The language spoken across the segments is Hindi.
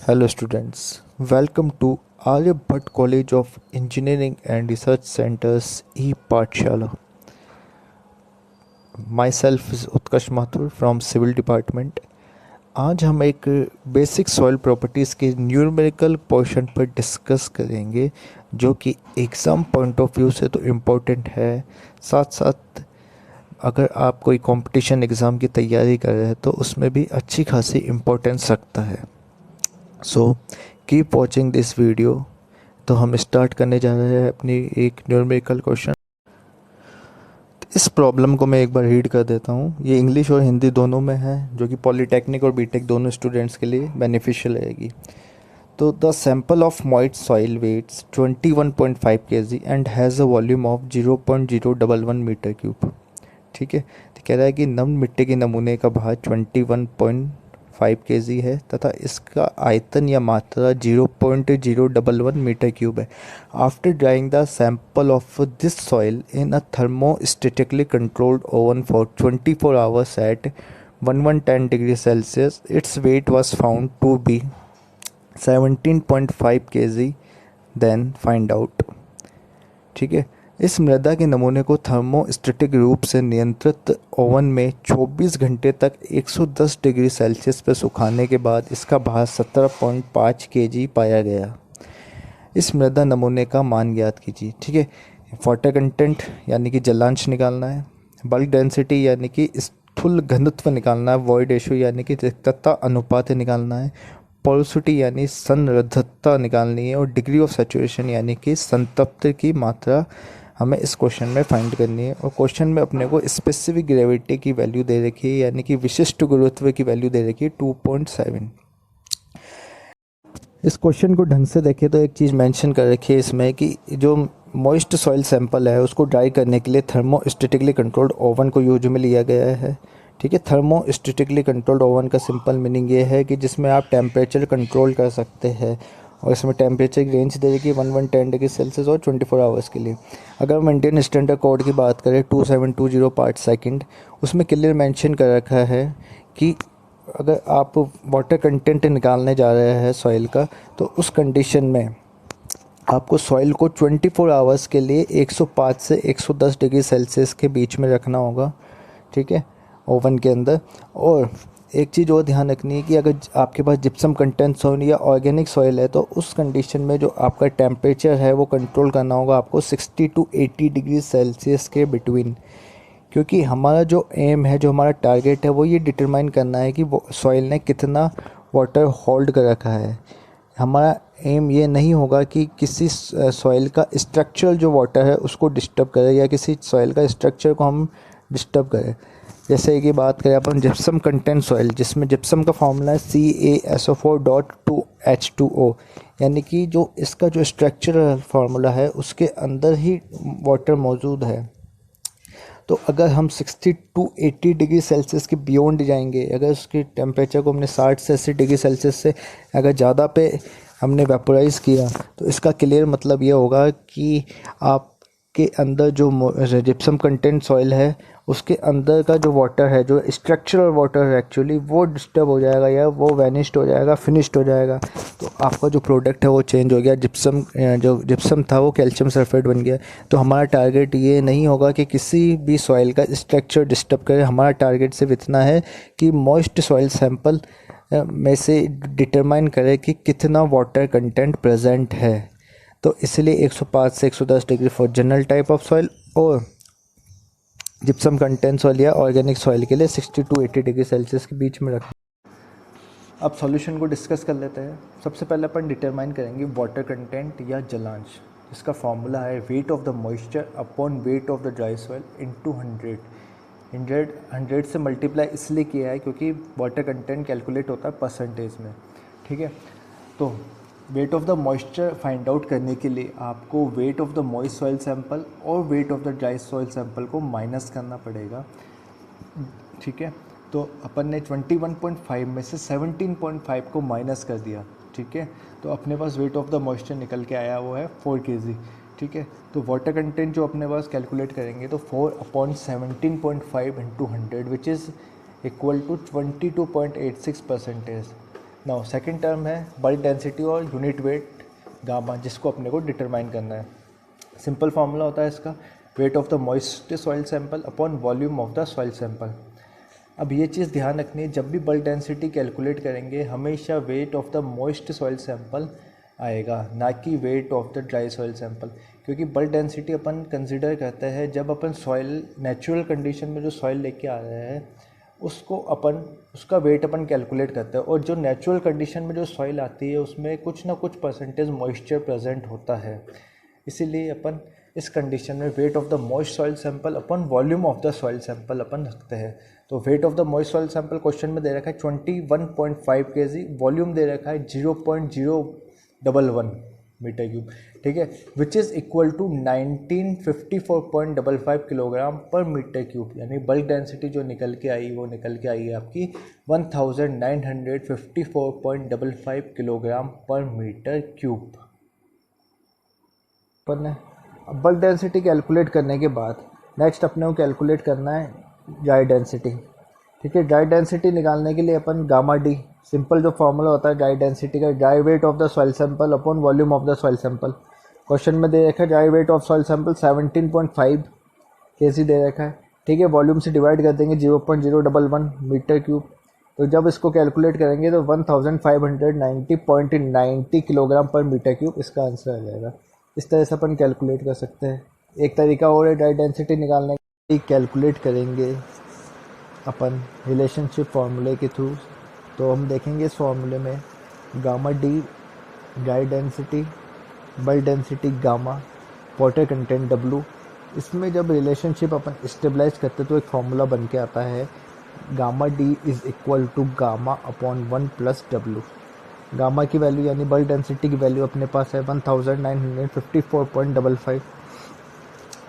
Hello students, welcome to Aryabhatta College of Engineering and Research Center's e-Pathshala. Myself is Utkarsh Mathur from Civil Department. आज हम एक बेसिक सॉइल प्रॉपर्टीज़ के न्यूमेरिकल पोर्शन पर डिस्कस करेंगे जो कि एग्ज़ाम पॉइंट ऑफ व्यू से तो इम्पोर्टेंट है, साथ साथ अगर आप कोई कंपटीशन एग्ज़ाम की तैयारी कर रहे हैं तो उसमें भी अच्छी खासी इम्पोर्टेंस रखता है। So keep watching this video. तो हम स्टार्ट करने जा रहे हैं अपनी एक न्यूमेरिकल क्वेश्चन। इस प्रॉब्लम को मैं एक बार रीड कर देता हूँ। ये इंग्लिश और हिंदी दोनों में है, जो कि पॉलीटेक्निक और बीटेक दोनों स्टूडेंट्स के लिए बेनिफिशियल रहेगी। तो the sample of moist soil weights 21.5 kg and has a volume of 0.011 metre cube. ठीक है, तो कह रहा है कि नम मिट्टी के नमूने का भार 21.5 kg है तथा इसका आयतन या मात्रा 0.011 मीटर क्यूब है। After drying the sample of this soil in a thermostatically controlled oven for 24 hours at 1110 degree Celsius, its weight was found to be 17.5 kg। Then find out. ठीक है, इस मृदा के नमूने को थर्मोस्टेटिक रूप से नियंत्रित ओवन में 24 घंटे तक 110 डिग्री सेल्सियस पर सुखाने के बाद इसका भार 17.5 kg पाया गया। इस मृदा नमूने का मान ज्ञात कीजिए। ठीक है, वाटर कंटेंट यानी कि जलांश निकालना है, बल्क डेंसिटी यानी कि स्थूल घनत्व निकालना है, वॉइड रेशियो यानी कि रिक्तता अनुपात निकालना है, पोरोसिटी यानी संरद्धता निकालनी है, और डिग्री ऑफ सैचुरेशन यानी कि संतप्त की मात्रा हमें इस क्वेश्चन में फाइंड करनी है। और क्वेश्चन में अपने को स्पेसिफिक ग्रेविटी की वैल्यू दे रखी है, यानी कि विशिष्ट गुरुत्व की वैल्यू दे रखी है 2.7। इस क्वेश्चन को ढंग से देखें तो एक चीज़ मेंशन कर रखी है इसमें कि जो मॉइस्ट सॉइल सैंपल है उसको ड्राई करने के लिए थर्मोस्टेटिकली कंट्रोल्ड ओवन को यूज में लिया गया है। ठीक है, थर्मोस्टेटिकली कंट्रोल्ड ओवन का सिंपल मीनिंग ये है कि जिसमें आप टेम्परेचर कंट्रोल कर सकते हैं, और इसमें टेम्परेचर की रेंज दे रखी है 1110 डिग्री सेल्सियस और 24 आवर्स के लिए। अगर हम इंडियन स्टैंडर्ड कोड की बात करें 2720 पार्ट सेकंड, उसमें क्लियर मेंशन कर रखा है कि अगर आप वाटर कंटेंट निकालने जा रहे हैं सॉइल का, तो उस कंडीशन में आपको सॉइल को 24 आवर्स के लिए 105 से 110 डिग्री सेल्सियस के बीच में रखना होगा। ठीक है, ओवन के अंदर। और एक चीज़ और ध्यान रखनी है कि अगर आपके पास जिप्सम कंटेंट सॉइल या ऑर्गेनिक सॉइल है तो उस कंडीशन में जो आपका टेम्परेचर है वो कंट्रोल करना होगा आपको 60 to 80 डिग्री सेल्सियस के बिटवीन। क्योंकि हमारा जो एम है, जो हमारा टारगेट है, वो ये डिटरमाइन करना है कि वो सॉइल ने कितना वाटर होल्ड कर रखा है। हमारा एम ये नहीं होगा कि किसी सॉइल का स्ट्रक्चरल जो वाटर है उसको डिस्टर्ब करें, या किसी सॉइल का स्ट्रक्चर को हम डिस्टर्ब करें। जैसे कि बात करें अपन जिप्सम कंटेंट सॉइल, जिसमें जिप्सम का फॉर्मूला है CaSO4.2H2O, यानी कि जो इसका जो स्ट्रक्चरल फार्मूला है उसके अंदर ही वाटर मौजूद है। तो अगर हम 60 to 80 डिग्री सेल्सियस के बियॉन्ड जाएंगे, अगर उसकी टेम्परेचर को हमने 60 से 80 डिग्री सेल्सियस से अगर ज़्यादा पे हमने वेपोराइज़ किया, तो इसका क्लियर मतलब ये होगा कि आपके अंदर जो जिप्सम कंटेंट सॉइल है उसके अंदर का जो वाटर है, जो स्ट्रक्चरल वाटर है एक्चुअली, वो डिस्टर्ब हो जाएगा या वो वैनिश्ड हो जाएगा, फिनिश्ड हो जाएगा। तो आपका जो प्रोडक्ट है वो चेंज हो गया, जो जिप्सम था वो कैल्शियम सल्फेट बन गया। तो हमारा टारगेट ये नहीं होगा कि किसी भी सॉइल का स्ट्रक्चर डिस्टर्ब करे। हमारा टारगेट सिर्फ इतना है कि मॉइस्ट सॉइल सैंपल में से डिटरमाइन करे कि कितना वाटर कंटेंट प्रेजेंट है। तो इसलिए 105 से 110 degree for general type of soil, और जिप्सम कंटेंट सॉइल या ऑर्गेनिक सॉइल के लिए 60 to 80 डिग्री सेल्सियस के बीच में रखें। अब सॉल्यूशन को डिस्कस कर लेते हैं। सबसे पहले अपन डिटरमाइन करेंगे वाटर कंटेंट या जलांश, जिसका फॉर्मूला है wait of the moisture upon weight of the dry soil into 100 से मल्टीप्लाई इसलिए किया है क्योंकि वाटर कंटेंट कैलकुलेट होता है परसेंटेज में। ठीक है, तो weight of the moisture find out करने के लिए आपको weight of the moist soil sample और weight of the dry soil sample को माइनस करना पड़ेगा। ठीक है, तो अपन ने 21.5 में से 17.5 को माइनस कर दिया। ठीक है, तो अपने पास वेट ऑफ द मॉइस्चर निकल के आया वो है 4 kg। ठीक है, तो वाटर कंटेंट जो अपने पास कैलकुलेट करेंगे तो 4/17.5 × 100 which is equal to 22.86%। Now second term है बल्क डेंसिटी और यूनिट वेट गामा, जिसको अपने को डिटरमाइन करना है। सिंपल फार्मूला होता है इसका, wait of the moist soil sample upon volume of the soil sample. अब ये चीज़ ध्यान रखनी है, जब भी बल्क डेंसिटी कैलकुलेट करेंगे हमेशा wait of the moist soil sample आएगा, ना कि wait of the dry soil sample. क्योंकि बल्क डेंसिटी अपन कंसिडर करते हैं जब अपन सॉइल नेचुरल कंडीशन में जो सॉइल लेके आ रहे हैं उसको अपन उसका वेट अपन कैलकुलेट करते हैं, और जो नेचुरल कंडीशन में जो सॉइल आती है उसमें कुछ ना कुछ परसेंटेज मॉइस्चर प्रेजेंट होता है। इसीलिए अपन इस कंडीशन में weight of the moist soil sample अपन volume of the soil sample अपन रखते हैं। तो weight of the moist soil sample question में दे रखा है 21.5 kg, वॉल्यूम दे रखा है 0.011 मीटर क्यूब, ठीक है, which is equal to 1954.55 kilogram per metre cube. यानी बल्क डेंसिटी जो निकल के आई वो निकल के आई है आपकी 1954.55 किलोग्राम पर मीटर क्यूब। अपन ने अब बल्क डेंसिटी कैलकुलेट करने के बाद नेक्स्ट अपने को कैलकुलेट करना है ड्राई डेंसिटी, ठीक है। ड्राई डेंसिटी निकालने के लिए अपन गामा डी, सिंपल जो फॉर्मूला होता है ड्राई डेंसिटी का, dry wait of the soil sample upon volume of the soil sample. Question में दे रखा है dry weight of soil sample 17.5 kg दे रखा है, ठीक है। वॉल्यूम से डिवाइड कर देंगे 0.011 मीटर क्यूब, तो जब इसको कैलकुलेट करेंगे तो 1590.90 किलोग्राम पर मीटर क्यूब इसका आंसर आ जाएगा। इस तरह से अपन कैलकुलेट कर सकते हैं। एक तरीका और है ड्राई डेंसिटी निकालने की, कैलकुलेट करेंगे अपन रिलेशनशिप फार्मूले के थ्रू। तो हम देखेंगे इस फार्मूले में gamma D dry density, bulk density gamma, water content W. इसमें जब रिलेशनशिप अपन स्टेबलाइज करते तो एक फार्मूला बन के आता है gamma d is equal to gamma upon 1 plus डब्लू। गामा की वैल्यू यानी बल्क डेंसिटी की वैल्यू अपने पास है 1954.55,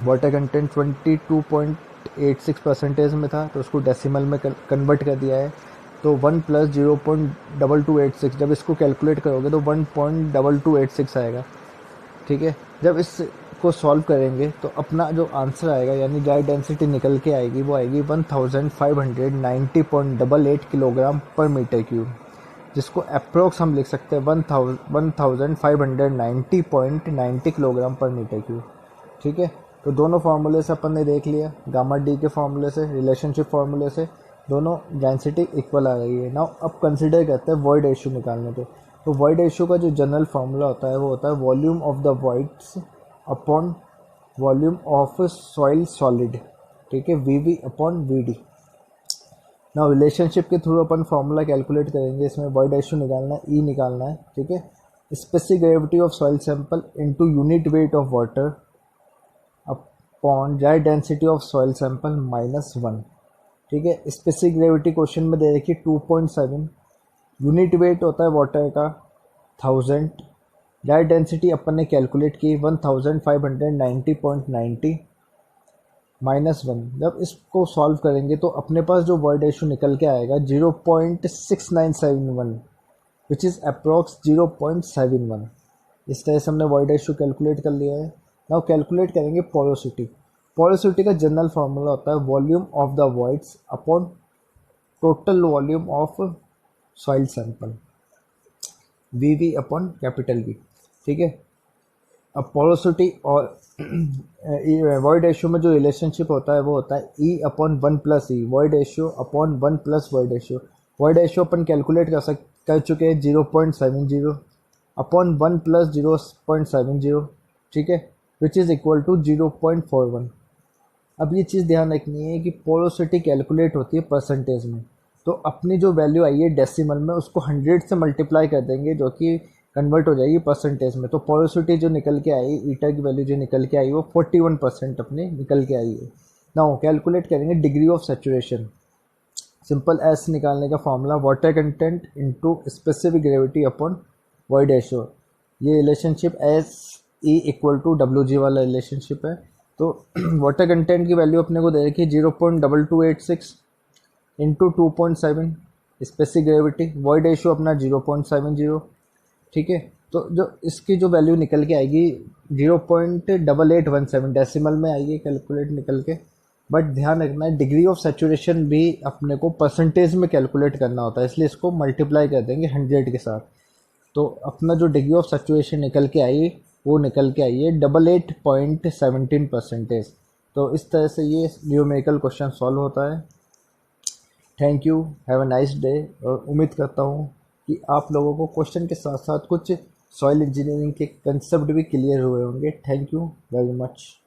वाटर कंटेंट 22.86% में था तो उसको डेसिमल में कन्वर्ट कर दिया है, तो 1 प्लस 0.2286, जब इसको कैलकुलेट करोगे तो 1.2286 आएगा, ठीक है। जब इसको सॉल्व करेंगे तो अपना जो आंसर आएगा यानी ड्राई डेंसिटी निकल के आएगी वो आएगी 1590.88 किलोग्राम पर मीटर क्यूब, जिसको अप्रोक्स हम लिख सकते हैं 1590.90 किलोग्राम पर मीटर क्यूब, ठीक है। तो दोनों फार्मूले से अपन ने देख लिया, गामा डी के फार्मूले से, रिलेशनशिप फार्मूले से दोनों डेंसिटी इक्वल आ रही है। नाउ अब कंसिडर करते हैं वॉइड रेशियो निकालने पे। तो वॉइड रेशियो का जो जनरल फार्मूला होता है वो होता है volume of the voids upon volume of soil solid, ठीक है, V upon V. Now relationship के थ्रू अपन फार्मूला कैलकुलेट करेंगे। इसमें वॉइड रेशियो निकालना है, ई निकालना है, ठीक है। Specific gravity of soil sample into unit weight of water upon dry density of soil sample -1, ठीक है। स्पेसिफिक ग्रेविटी क्वेश्चन में दे रखी 2.7, यूनिट वेट होता है वाटर का 1000, ड्राई डेंसिटी अपन ने कैलकुलेट की 1590.90 -1। जब इसको सॉल्व करेंगे तो अपने पास जो वॉइड रेशियो निकल के आएगा 0.6971, विच इज़ अप्रॉक्स 0.71। इस तरह से हमने वॉइड रेशियो कैलकुलेट कर लिया है। नाउ कैलकुलेट करेंगे पोरोसिटी। पोरोसिटी का जनरल फार्मूला होता है volume of the voids upon total volume of soil sample, V upon capital V, ठीक है। अब पोरोसिटी और वॉइड रेशियो में जो रिलेशनशिप होता है वो होता है e upon 1 plus e, void ratio upon 1 plus void ratio. Void ratio अपन कैलकुलेट कर चुके हैं 0.70 अपॉन 1 प्लस 0.70, ठीक है, विच इज़ इक्वल टू 0.41। अब ये चीज़ ध्यान रखनी है कि पोरोसिटी कैलकुलेट होती है परसेंटेज में, तो अपनी जो वैल्यू आई है डेसिमल में उसको 100 से मल्टीप्लाई कर देंगे जो कि कन्वर्ट हो जाएगी परसेंटेज में। तो पोरोसिटी जो निकल के आई, ईटा की वैल्यू जो निकल के आई वो 41% अपने निकल के आई है। नाउ कैलकुलेट करेंगे degree of saturation. Simple S निकालने का formula water content into specific gravity upon void ratio. ये relationship S e equal to W G वाला रिलेशनशिप है। तो वाटर कंटेंट की वैल्यू अपने को दे रखी है 0.2286 into 2.7, specific gravity, void ratio अपना 0.70, ठीक है। तो जो इसकी जो वैल्यू निकल के आएगी 0.8817 डेसिमल में आएगी कैलकुलेट निकल के, बट ध्यान रखना है डिग्री ऑफ सेचुरेशन भी अपने को परसेंटेज में कैलकुलेट करना होता है, इसलिए इसको मल्टीप्लाई कर देंगे 100 के साथ। तो अपना जो डिग्री ऑफ सेचुरेशन निकल के आई वो निकल के आई है 88.17%। तो इस तरह से ये न्यूमेरिकल क्वेश्चन सॉल्व होता है। Thank you, have a nice day. और उम्मीद करता हूँ कि आप लोगों को क्वेश्चन के साथ साथ कुछ सॉइल इंजीनियरिंग के कंसेप्ट भी क्लियर हुए होंगे। Thank you very much.